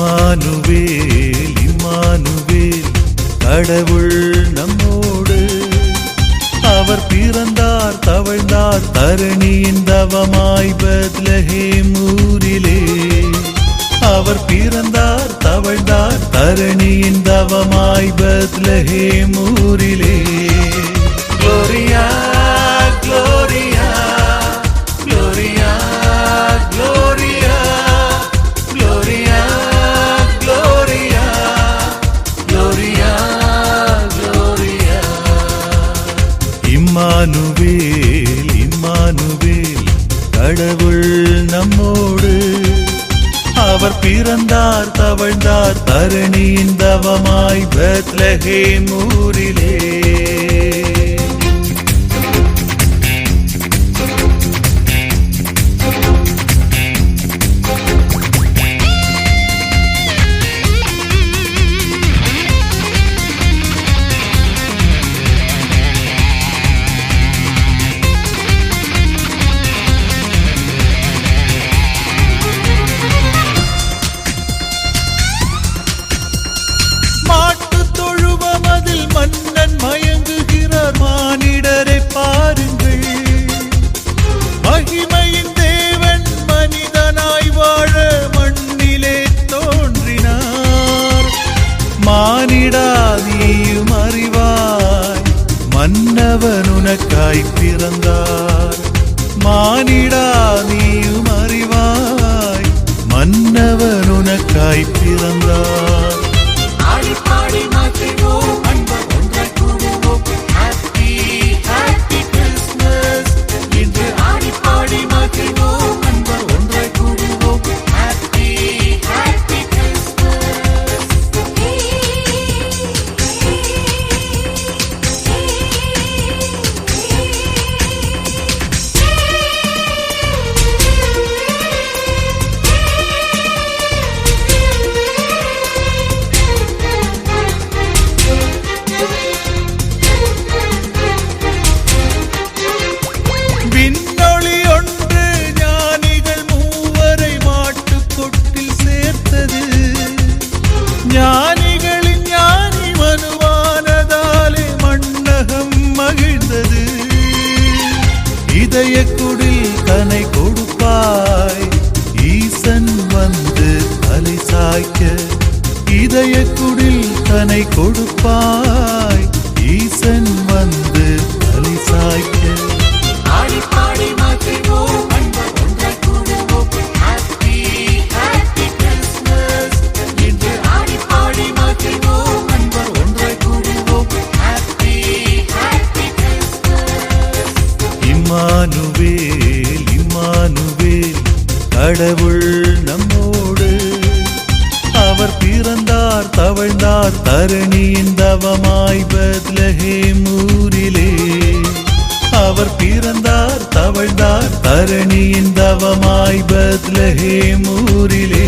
Emmanuel Emmanuel கடவுள் நம்மோடு. அவர் பிறந்தார் தவழ்ந்தார் தரணியின் தவமாய் பெத்லகேம் ஊரிலே. அவர் பிறந்தார் தவழ்ந்தார் தரணியின் தவமாய் பெத்லகேம் ஊரிலே. Gloria, Gloria, Gloria, Gloria, Gloria, Gloria, Gloria, Gloria. Emmanuel Emmanuel கடவுள் நம்மோடு. அவர் பிறந்தார் தவழ்ந்தார் தரணியின் தவமாய் பெத்லகேம் ஊரிலே. மன்னன் மயங்குகிறார் மானிடரை பாருங்கள். மகிமையின் தேவன் மனிதனாய் வாழ மண்ணிலே தோன்றினார். மானிடா நீயும் அறிவாய் மன்னவன் உனக்காய் பிறந்தார். மானிடா நீயும் அறிவாய் மன்னவன் உனக்காய் பிறந்தார். விண்ணொளி ஒன்று ஞானிகள் மூவரை மாட்டுக்கொட்டில் சேர்த்தது. ஞானிகளின் ஞானி மனுவானதாலே மண்ணகம் மகிழ்ந்தது. இதயக்குடில் தன்னை கொடுப்பாய் ஈசன் வந்து தலை சாய்க்க. இதயக்குடில் தன்னை கொடுப்பாய் ஈசன் வந்து தலை சாய்க்க. இம்மானுவேல் இம்மானுவேல் கடவுள் நம்மோடு. அவர் பிறந்தார் தவழ்ந்தார் தரணியின் தவமாய் பெத்லகேம் ஊரிலே. அவர் பிறந்தார் தவழ்ந்தார் தரணியின் தவமாய் பெத்லகேம் ஊரிலே.